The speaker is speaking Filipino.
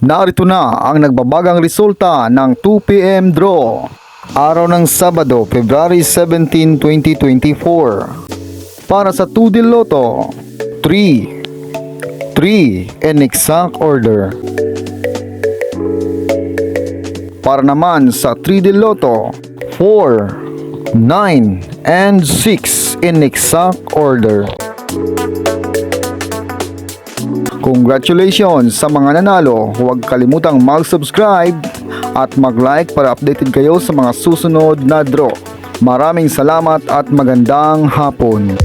Narito na ang nagbabagang resulta ng 2 PM draw. Araw ng Sabado, February 17, 2024. Para sa 2D Lotto, 3 in exact order. Para naman sa 3D Lotto, 4, 9, and 6 in exact order. Congratulations sa mga nanalo. Huwag kalimutang mag-subscribe at mag-like para updated kayo sa mga susunod na draw. Maraming salamat at magandang hapon.